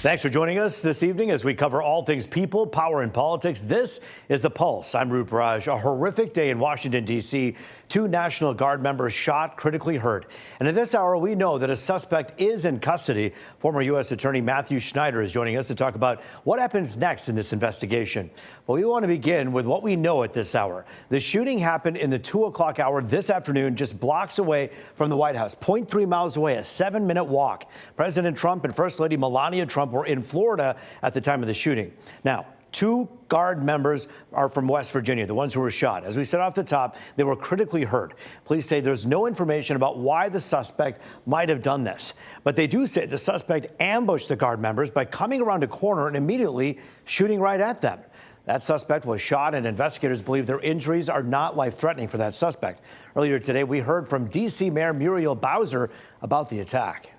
Thanks for joining us this evening as we cover all things people, power, and politics. This is The Pulse. I'm Roop Raj. A horrific day in Washington, D.C. 2 National Guard members shot, critically hurt. And in this hour, we know that a suspect is in custody. Former U.S. Attorney Matthew Schneider is joining us to talk about what happens next in this investigation. But we want to begin with what we know at this hour. The shooting happened in the 2 o'clock hour this afternoon, just blocks away from the White House, 0.3 miles away, a 7-minute walk. President Trump and First Lady Melania Trump were in Florida at the time of the shooting. Now, 2 Guard members are from West Virginia, the ones who were shot. As we said off the top, they were critically hurt. Police say there's no information about why the suspect might have done this. But they do say the suspect ambushed the Guard members by coming around a corner and immediately shooting right at them. That suspect was shot, and investigators believe their injuries are not life-threatening for that suspect. Earlier today, we heard from D.C. Mayor Muriel Bowser about the attack.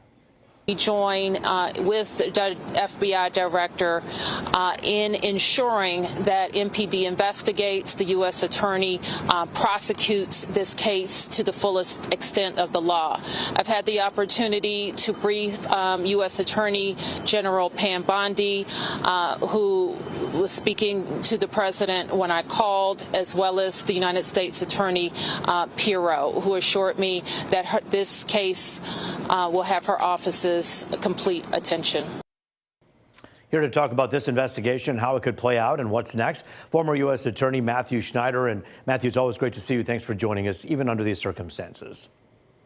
We join with the FBI director in ensuring that MPD investigates, the U.S. attorney prosecutes this case to the fullest extent of the law. I've had the opportunity to brief U.S. Attorney General Pam Bondi, who was speaking to the president when I called, as well as the United States Attorney Pirro, who assured me that this case will have her office's complete attention. Here to talk about this investigation, how it could play out, and what's next, former U.S. Attorney Matthew Schneider. And Matthew, it's always great to see you. Thanks for joining us, even under these circumstances.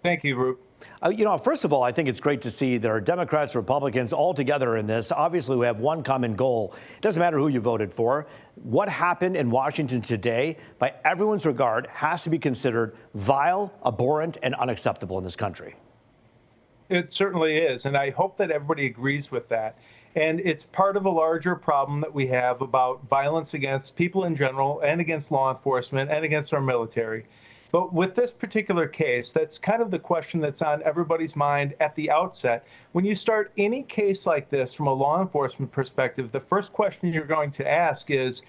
Thank you, Roop. First of all, I think it's great to see there are Democrats, Republicans all together in this. Obviously, we have one common goal. It doesn't matter who you voted for. What happened in Washington today, by everyone's regard, has to be considered vile, abhorrent, and unacceptable in this country. It certainly is, and I hope that everybody agrees with that. And it's part of a larger problem that we have about violence against people in general and against law enforcement and against our military. But with this particular case, that's kind of the question that's on everybody's mind at the outset. When you start any case like this from a law enforcement perspective, the first question you're going to ask is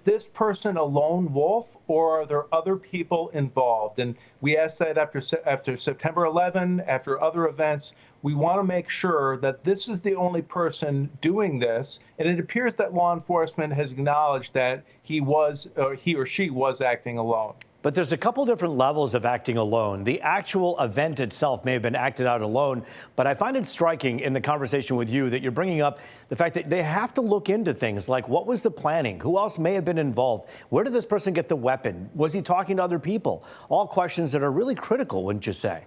this person a lone wolf, or are there other people involved? And we asked that after September 11, after other events. We want to make sure that this is the only person doing this. And it appears that law enforcement has acknowledged that he or she was acting alone. But there's a couple different levels of acting alone. The actual event itself may have been acted out alone, but I find it striking in the conversation with you that you're bringing up the fact that they have to look into things like what was the planning? Who else may have been involved? Where did this person get the weapon? Was he talking to other people? All questions that are really critical, wouldn't you say?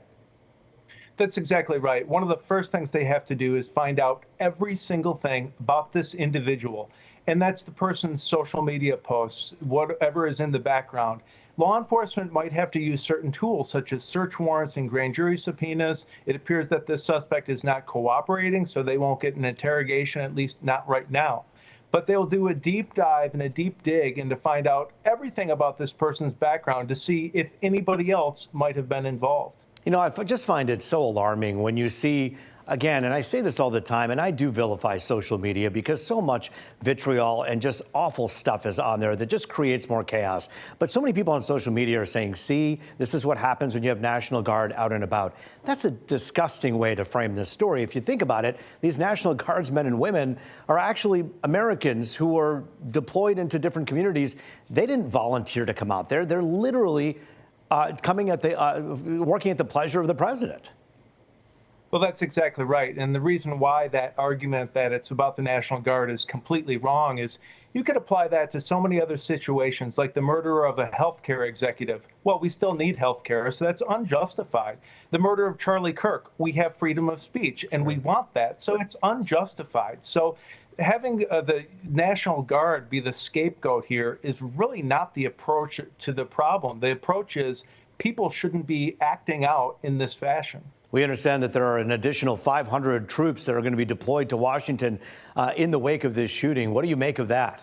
That's exactly right. One of the first things they have to do is find out every single thing about this individual. And that's the person's social media posts, whatever is in the background. Law enforcement might have to use certain tools, such as search warrants and grand jury subpoenas. It appears that this suspect is not cooperating, so they won't get an interrogation, at least not right now. But they'll do a deep dive and a deep dig and to find out everything about this person's background to see if anybody else might have been involved. I just find it so alarming when you see, again, and I say this all the time, and I do vilify social media because so much vitriol and just awful stuff is on there that just creates more chaos. But so many people on social media are saying, see, this is what happens when you have National Guard out and about. That's a disgusting way to frame this story. If you think about it, these National Guardsmen and women are actually Americans who are deployed into different communities. They didn't volunteer to come out there. They're literally working at the pleasure of the president. Well, that's exactly right. And the reason why that argument that it's about the National Guard is completely wrong is you could apply that to so many other situations, like the murder of a healthcare executive. Well, we still need healthcare, so that's unjustified. The murder of Charlie Kirk, we have freedom of speech, and we want that, so it's unjustified. So having the National Guard be the scapegoat here is really not the approach to the problem. The approach is people shouldn't be acting out in this fashion. We understand that there are an additional 500 troops that are going to be deployed to Washington in the wake of this shooting. What do you make of that?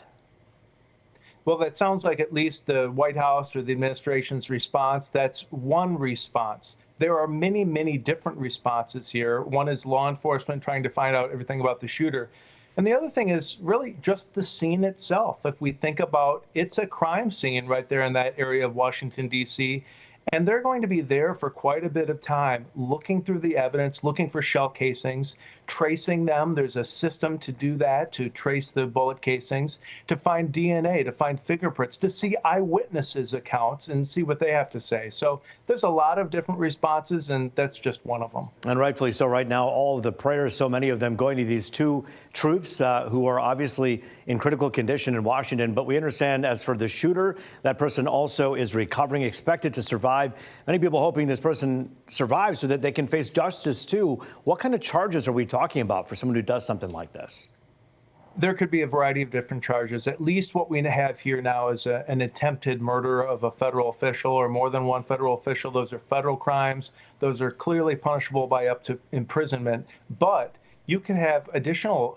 Well, that sounds like at least the White House or the administration's response. That's one response. There are many, many different responses here. One is law enforcement trying to find out everything about the shooter. And the other thing is really just the scene itself. If we think about it's a crime scene right there in that area of Washington, D.C., And they're going to be there for quite a bit of time, looking through the evidence, looking for shell casings, tracing them. There's a system to do that, to trace the bullet casings, to find DNA, to find fingerprints, to see eyewitnesses' accounts and see what they have to say. So there's a lot of different responses, and that's just one of them. And rightfully so. Right now, all of the prayers, so many of them going to these two troops who are obviously in critical condition in Washington. But we understand as for the shooter, that person also is recovering, expected to survive. Many people hoping this person survives so that they can face justice too. What kind of charges are we talking about for someone who does something like this? There could be a variety of different charges. At least what we have here now is an attempted murder of a federal official or more than one federal official. Those are federal crimes. Those are clearly punishable by up to imprisonment. But you could have additional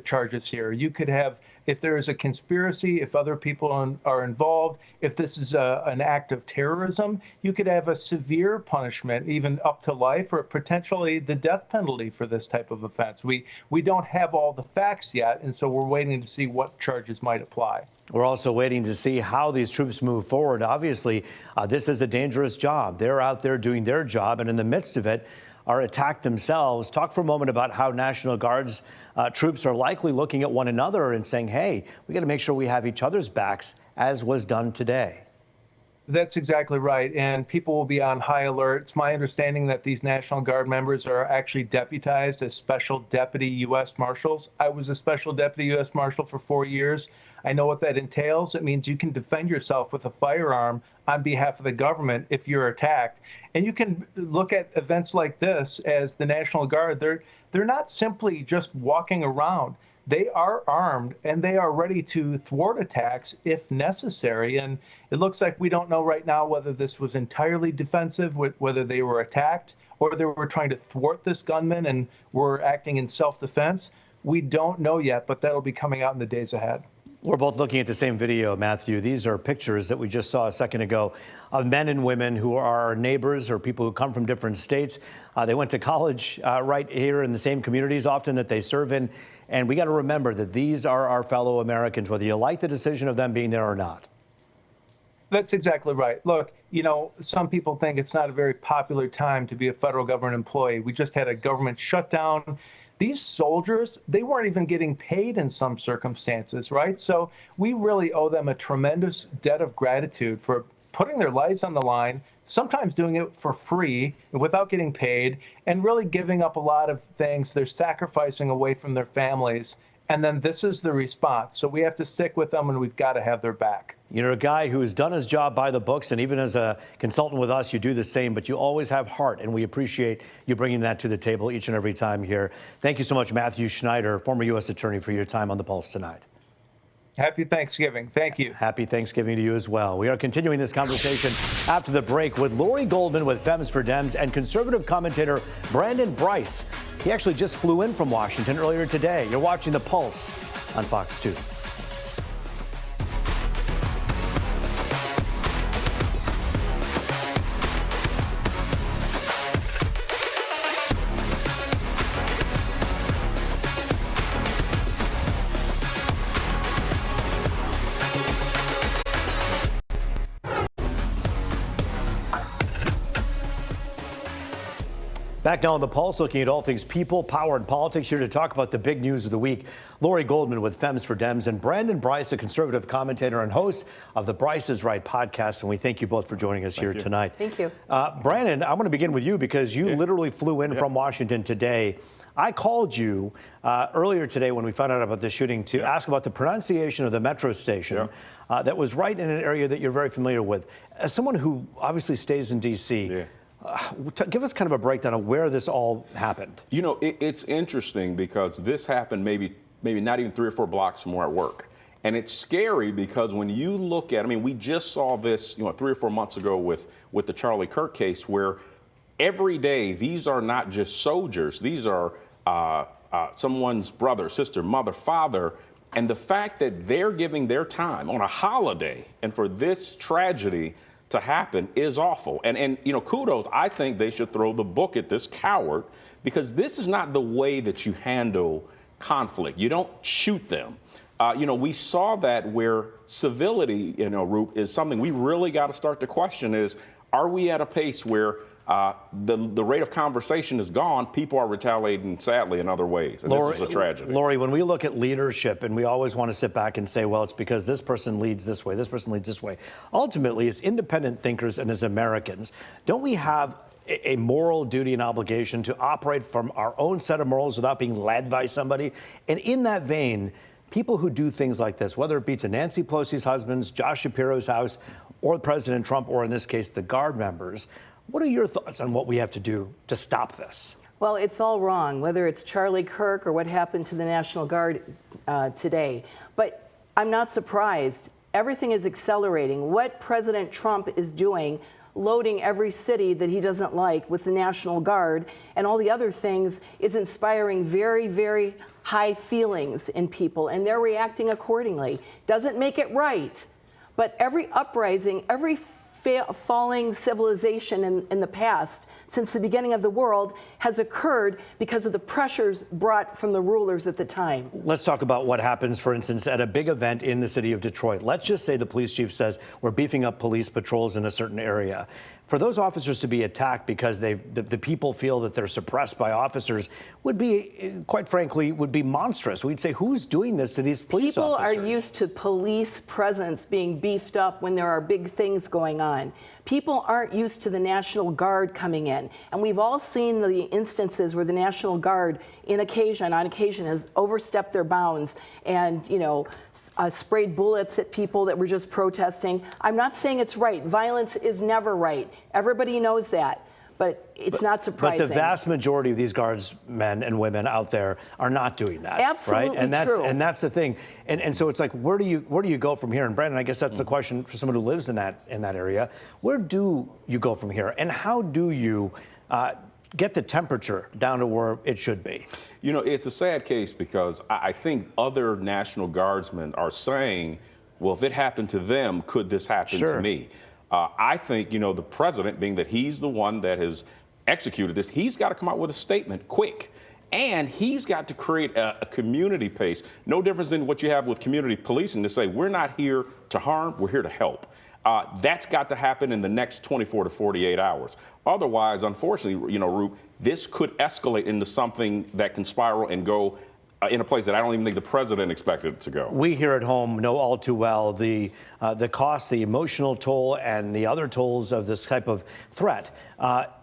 charges here. You could have, if there is a conspiracy, if other people are involved, if this is an act of terrorism, you could have a severe punishment, even up to life, or potentially the death penalty for this type of offense. We don't have all the facts yet, and so we're waiting to see what charges might apply. We're also waiting to see how these troops move forward. Obviously, this is a dangerous job. They're out there doing their job, and in the midst of it, are attacked themselves. Talk for a moment about how National Guard's troops are likely looking at one another and saying, hey, we got to make sure we have each other's backs, as was done today. That's exactly right. And people will be on high alert. It's my understanding that these National Guard members are actually deputized as Special Deputy U.S. Marshals. I was a Special Deputy U.S. Marshal for 4 years. I know what that entails. It means you can defend yourself with a firearm on behalf of the government if you're attacked. And you can look at events like this as the National Guard. They're not simply just walking around. They are armed and they are ready to thwart attacks if necessary. And it looks like we don't know right now whether this was entirely defensive, whether they were attacked or they were trying to thwart this gunman and were acting in self-defense. We don't know yet, but that'll be coming out in the days ahead. We're both looking at the same video, Matthew. These are pictures that we just saw a second ago of men and women who are our neighbors or people who come from different states. They went to college right here in the same communities often that they serve in. And we got to remember that these are our fellow Americans, whether you like the decision of them being there or not. That's exactly right. Look, you know, some people think it's not a very popular time to be a federal government employee. We just had a government shutdown. These soldiers, they weren't even getting paid in some circumstances, right? So we really owe them a tremendous debt of gratitude for putting their lives on the line, sometimes doing it for free without getting paid, and really giving up a lot of things. They're sacrificing away from their families. And then this is the response. So we have to stick with them, and we've got to have their back. You're a guy who has done his job by the books, and even as a consultant with us, you do the same, but you always have heart, and we appreciate you bringing that to the table each and every time here. Thank you so much, Matthew Schneider, former U.S. Attorney, for your time on The Pulse tonight. Happy Thanksgiving. Thank you. Happy Thanksgiving to you as well. We are continuing this conversation after the break with Lori Goldman with Femmes for Dems and conservative commentator Brandon Bryce. He actually just flew in from Washington earlier today. You're watching The Pulse on Fox 2. Back now on The Pulse, looking at all things people, power, and politics. Here to talk about the big news of the week, Lori Goldman with Femmes for Dems and Brandon Bryce, a conservative commentator and host of the Bryce is Right podcast. And we thank you both for joining us here tonight. Thank you. Brandon, I want to begin with you because you literally flew in from Washington today. I called you earlier today when we found out about the shooting to ask about the pronunciation of the metro station that was right in an area that you're very familiar with. As someone who obviously stays in D.C., give us kind of a breakdown of where this all happened. You know, it's interesting because this happened maybe not even 3 or 4 blocks from where I work. And it's scary because when you look at, I mean, we just saw this, 3 or 4 months ago with the Charlie Kirk case, where every day these are not just soldiers, these are someone's brother, sister, mother, father. And the fact that they're giving their time on a holiday and for this tragedy to happen is awful. And kudos, I think they should throw the book at this coward, because this is not the way that you handle conflict. You don't shoot them. We saw that where civility, Roop, is something we really got to start to question is, Are we at a pace where the rate of conversation is gone? People are retaliating, sadly, in other ways. And this is a tragedy. Lori, when we look at leadership and we always want to sit back and say, well, it's because this person leads this way, this person leads this way. Ultimately, as independent thinkers and as Americans, don't we have a moral duty and obligation to operate from our own set of morals without being led by somebody? And in that vein, people who do things like this, whether it be to Nancy Pelosi's husbands, Josh Shapiro's house, or President Trump, or in this case, the Guard members, what are your thoughts on what we have to do to stop this? Well, it's all wrong, whether it's Charlie Kirk or what happened to the National Guard today. But I'm not surprised. Everything is accelerating. What President Trump is doing, loading every city that he doesn't like with the National Guard and all the other things, is inspiring very, very high feelings in people, and they're reacting accordingly. Doesn't make it right, but every uprising, every falling civilization in the past, since the beginning of the world, has occurred because of the pressures brought from the rulers at the time. Let's talk about what happens, for instance, at a big event in the city of Detroit. Let's just say the police chief says we're beefing up police patrols in a certain area. For those officers to be attacked because the people feel that they're suppressed by officers would be, quite frankly, would be monstrous. We'd say, who's doing this to these police officers? People are used to police presence being beefed up when there are big things going on. People aren't used to the National Guard coming in. And we've all seen the instances where the National Guard, on occasion, has overstepped their bounds and, sprayed bullets at people that were just protesting. I'm not saying it's right. Violence is never right. Everybody knows that. But it's not surprising. But the vast majority of these Guards men and women out there are not doing that. Absolutely right? And that's true. And that's the thing. And so it's like, where do you go from here? And Brandon, I guess that's the question for someone who lives in that area. Where do you go from here? And how do you get the temperature down to where it should be? It's a sad case because I think other National Guardsmen are saying, well, if it happened to them, could this happen to me? I think, the president, being that he's the one that has executed this, he's got to come out with a statement quick. And he's got to create a community pace. No difference than what you have with community policing to say, we're not here to harm, we're here to help. That's got to happen in the next 24 to 48 hours. Otherwise, unfortunately, Roop, this could escalate into something that can spiral and go in a place that I don't even think the president expected it to go. We here at home know all too well the cost, the emotional toll, and the other tolls of this type of threat.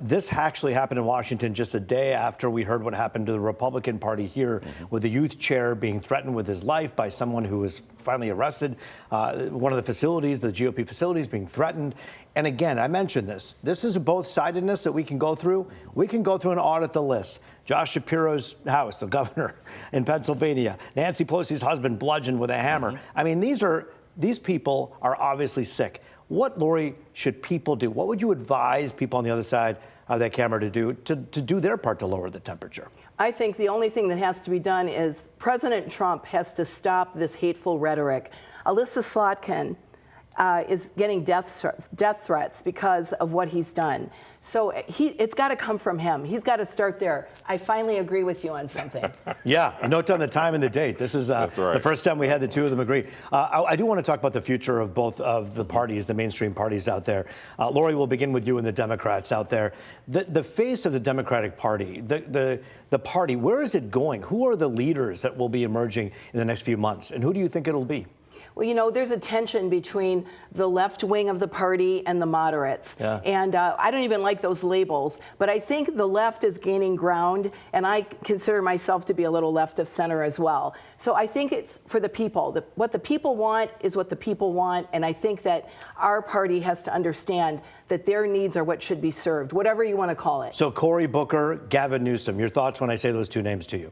This actually happened in Washington just a day after we heard what happened to the Republican Party here, with the youth chair being threatened with his life by someone who was finally arrested. One of the facilities, the GOP facilities, being threatened. And again, I mentioned this. This is a both-sidedness that we can go through. We can go through and audit the list. Josh Shapiro's house, the governor in Pennsylvania. Nancy Pelosi's husband bludgeoned with a hammer. I mean, these people are obviously sick. What, Lori, should people do? What would you advise people on the other side of that camera to do their part to lower the temperature? I think the only thing that has to be done is President Trump has to stop this hateful rhetoric. Alyssa Slotkin is getting death threats because of what he's done. So it's got to come from him. He's got to start there. I finally agree with you on something. Yeah, note on the time and the date. This is the first time we had the two of them agree. I do want to talk about the future of both of the parties, the mainstream parties out there. Lori, we'll begin with you and the Democrats out there. The face of the Democratic Party, the party, where is it going? Who are the leaders that will be emerging in the next few months? And who do you think it'll be? Well, there's a tension between the left wing of the party and the moderates. Yeah. And I don't even like those labels. But I think the left is gaining ground, and I consider myself to be a little left of center as well. So I think it's for the people. What the people want is what the people want. And I think that our party has to understand that their needs are what should be served, whatever you want to call it. So Cory Booker, Gavin Newsom, your thoughts when I say those two names to you?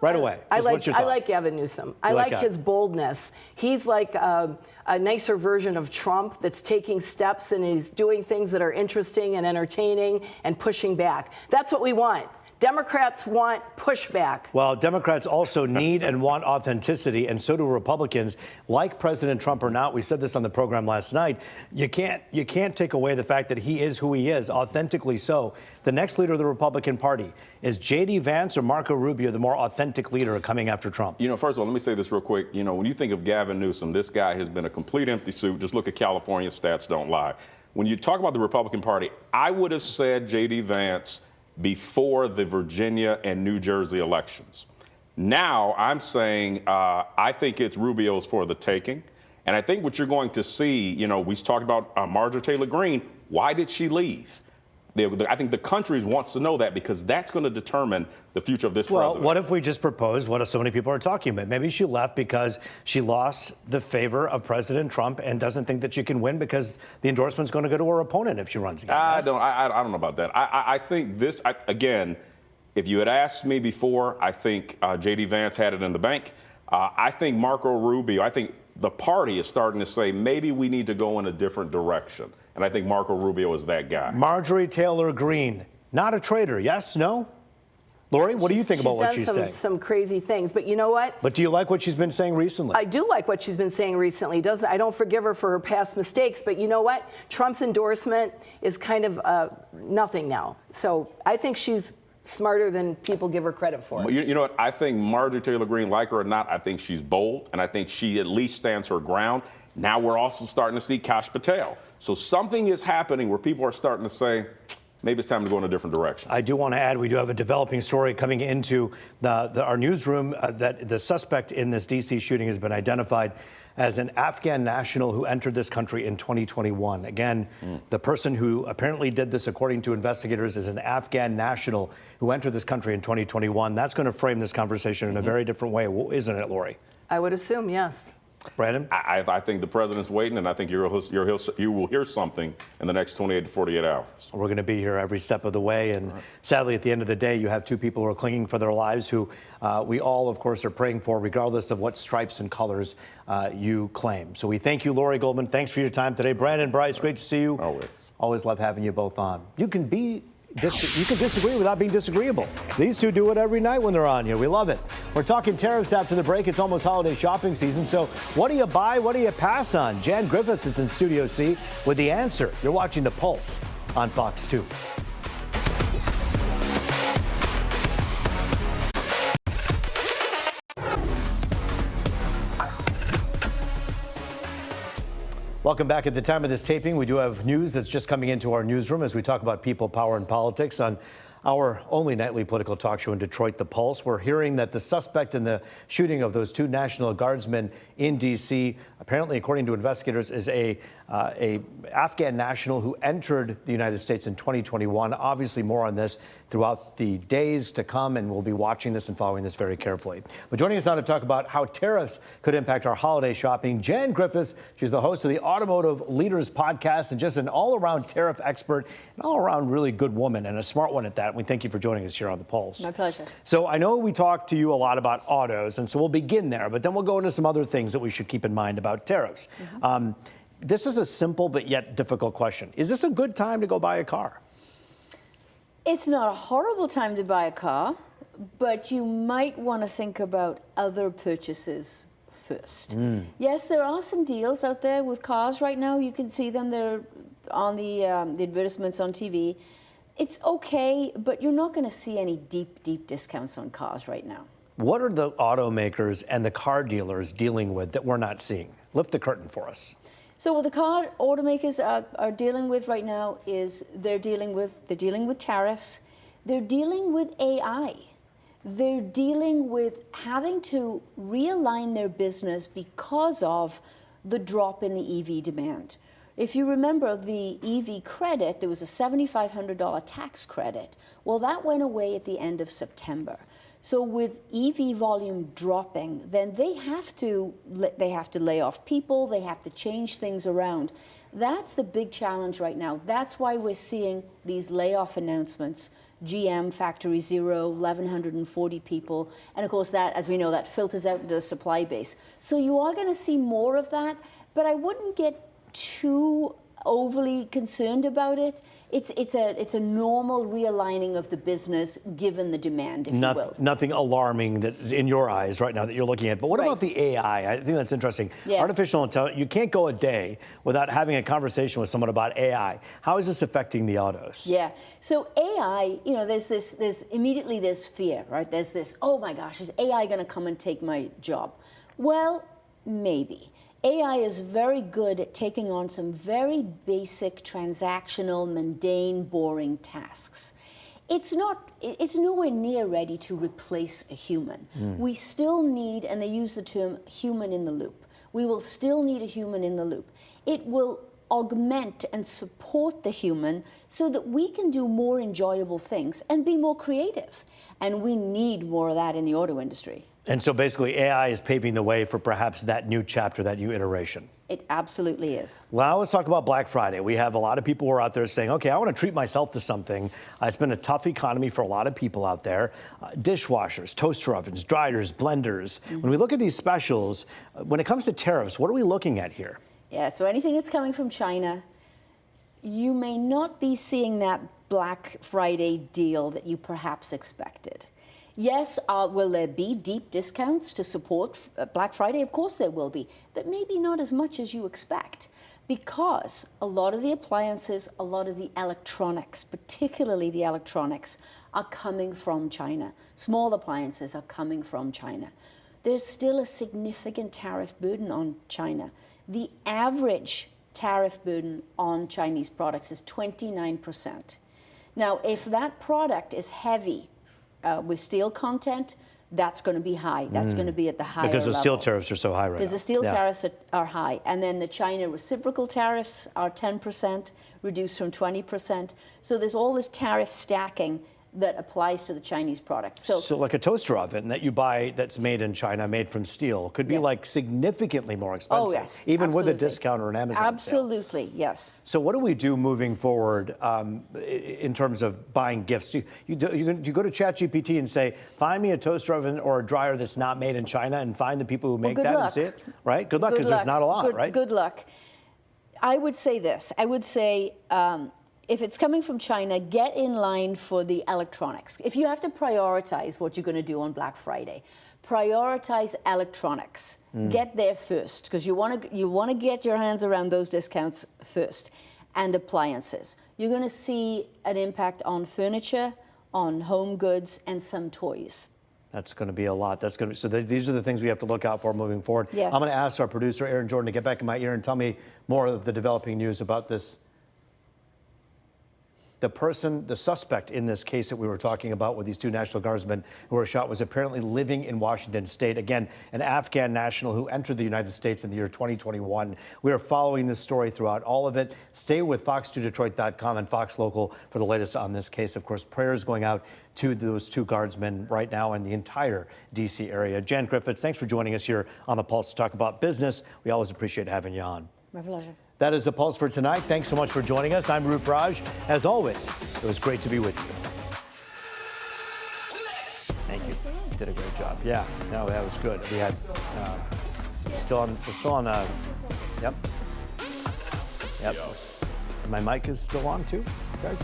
Right away. I like Gavin Newsom. I like his boldness. He's like a nicer version of Trump that's taking steps and he's doing things that are interesting and entertaining and pushing back. That's what we want. Democrats want pushback. Well, Democrats also need and want authenticity, and so do Republicans. Like President Trump or not, we said this on the program last night, you can't take away the fact that he is who he is, authentically so. The next leader of the Republican Party, is J.D. Vance or Marco Rubio the more authentic leader coming after Trump? First of all, let me say this real quick. When you think of Gavin Newsom, this guy has been a complete empty suit. Just look at California, stats don't lie. when you talk about the Republican Party, I would have said J.D. Vance before the Virginia and New Jersey elections. Now I'm saying I think it's Rubio's for the taking. And I think what you're going to see, you know, we talked about Marjorie Taylor Greene. Why did she leave? I think the country wants to know that, because that's going to determine the future of this president. Well, what if we just propose what so many people are talking about? Maybe she left because she lost the favor of President Trump and doesn't think that she can win because the endorsement's going to go to her opponent if she runs again. I don't know about that. I think this, again, if you had asked me before, I think J.D. Vance had it in the bank. I think Marco Rubio, I think the party is starting to say maybe we need to go in a different direction. And I think Marco Rubio is that guy. Marjorie Taylor Greene, not a traitor, yes, no? Lori, what do you think about what she's saying? Some crazy things, but you know what? But do you like what she's been saying recently? I do like what she's been saying recently. I don't forgive her for her past mistakes, but you know what? Trump's endorsement is kind of nothing now. So I think she's smarter than people give her credit for. You know what? I think Marjorie Taylor Greene, like her or not, I think she's bold, and I think she at least stands her ground. Now we're also starting to see Kash Patel. So something is happening where people are starting to say, maybe it's time to go in a different direction. I do want to add, we do have a developing story coming into our newsroom that the suspect in this D.C. shooting has been identified as an Afghan national who entered this country in 2021. Again, the person who apparently did this, according to investigators, is an Afghan national who entered this country in 2021. That's going to frame this conversation in a very different way, isn't it, Lori? I would assume, yes. Brandon? I think the president's waiting, and I think you will hear something in the next 28 to 48 hours. We're going to be here every step of the way. And sadly, at the end of the day, you have two people who are clinging for their lives who we all, of course, are praying for, regardless of what stripes and colors you claim. So we thank you, Lori Goldman. Thanks for your time today. Brandon, Bryce, great to see you. Always love having you both on. You can disagree without being disagreeable. These two do it every night when they're on here. We love it. We're talking tariffs after the break. It's almost holiday shopping season. So what do you buy? What do you pass on? Jan Griffiths is in Studio C with the answer. You're watching The Pulse on Fox 2. Welcome back. At the time of this taping, we do have news that's just coming into our newsroom as we talk about people, power, and politics on our only nightly political talk show in Detroit, The Pulse. We're hearing that the suspect in the shooting of those two National Guardsmen in D.C., apparently, according to investigators, is a Afghan national who entered the United States in 2021. Obviously, more on this throughout the days to come, and we'll be watching this and following this very carefully. But joining us now to talk about how tariffs could impact our holiday shopping, Jan Griffiths. She's the host of the Automotive Leaders podcast and just an all-around tariff expert, an all-around really good woman and a smart one at that. We thank you for joining us here on The Pulse. My pleasure. So I know we talked to you a lot about autos, and so we'll begin there, but then we'll go into some other things that we should keep in mind about tariffs. This is a simple but yet difficult question. Is this a good time to go buy a car? It's not a horrible time to buy a car, but you might want to think about other purchases first. Yes, there are some deals out there with cars right now. You can see them. They're on the advertisements on TV. It's okay, but you're not going to see any deep discounts on cars right now. What are the automakers and the car dealers with that we're not seeing? Lift the curtain for us. So what the car automakers are dealing with right now is they're dealing with tariffs. They're dealing with AI. They're dealing with having to realign their business because of the drop in the EV demand. If you remember the EV credit, there was a $7,500 tax credit. Well, that went away at the end of September. So with EV volume dropping, then they have to lay off people, they have to change things around. That's the big challenge right now. That's why we're seeing these layoff announcements. GM, Factory Zero, 1,140 people. And of course that, as we know, that filters out into the supply base. So you are going to see more of that, but I wouldn't get too overly concerned about it. It's a normal realigning of the business given the demand, if you will. Nothing alarming that in your eyes right now that you're looking at. But what about the AI? I think that's interesting. Yeah. Artificial intelligence, you can't go a day without having a conversation with someone about AI. How is this affecting the autos? Yeah. So AI, you know, there's immediately this fear, right? There's this, oh my gosh, is AI going to come and take my job? Well, maybe. AI is very good at taking on some very basic, transactional, mundane, boring tasks. It's nowhere near ready to replace a human. We still need, and they use the term human in the loop. We will still need a human in the loop. It will augment and support the human so that we can do more enjoyable things and be more creative. And we need more of that in the auto industry. And so basically AI is paving the way for perhaps that new chapter, that new iteration. It absolutely is. Well, let's talk about Black Friday. We have a lot of people who are out there saying, okay, I want to treat myself to something. It's been a tough economy for a lot of people out there. Dishwashers, toaster ovens, dryers, blenders. When we look at these specials, when it comes to tariffs, what are we looking at here? Yeah, so anything that's coming from China, you may not be seeing that Black Friday deal that you perhaps expected. Yes, will there be deep discounts to support Black Friday? Of course there will be, but maybe not as much as you expect, because a lot of the appliances, a lot of the electronics, particularly the electronics, are coming from China. Small appliances are coming from China. There's still a significant tariff burden on China. The average tariff burden on Chinese products is 29%. Now, if that product is heavy, with steel content, that's going to be high. That's going to be at the higher level. Because the steel tariffs are so high right now. Because the steel tariffs are high. And then the China reciprocal tariffs are 10%, reduced from 20%. So there's all this tariff stacking that applies to the Chinese product. So like a toaster oven that you buy that's made in China, made from steel, could be like significantly more expensive. Oh, yes. Even absolutely. with a discount or an Amazon Absolutely, sale. yes. So what do we do moving forward in terms of buying gifts? Do you go to ChatGPT and say, find me a toaster oven or a dryer that's not made in China, and find the people who make that and see it? Right? Good luck, because there's not a lot, right? Good luck. I would say this. I would say, if it's coming from China, get in line for the electronics. If you have to prioritize what you're going to do on Black Friday, prioritize electronics. Get there first, because you want to get your hands around those discounts first. And appliances. You're going to see an impact on furniture, on home goods, and some toys. That's going to be a lot. So these are the things we have to look out for moving forward. Yes. I'm going to ask our producer, Aaron Jordan, to get back in my ear and tell me more of the developing news about this. The suspect in this case that we were talking about with these two National Guardsmen who were shot was apparently living in Washington State. Again, an Afghan national who entered the United States in the year 2021. We are following this story throughout all of it. Stay with Fox2Detroit.com and Fox Local for the latest on this case. Of course, prayers going out to those two guardsmen right now in the entire D.C. area. Jan Griffiths, thanks for joining us here on The Pulse to talk about business. We always appreciate having you on. My pleasure. That is The Pulse for tonight. Thanks so much for joining us. I'm Rup Raj. As always, it was great to be with you. Thank you. You did a great job. Yeah, no, that was good. We had, we're still on, yep. My mic is still on too, guys.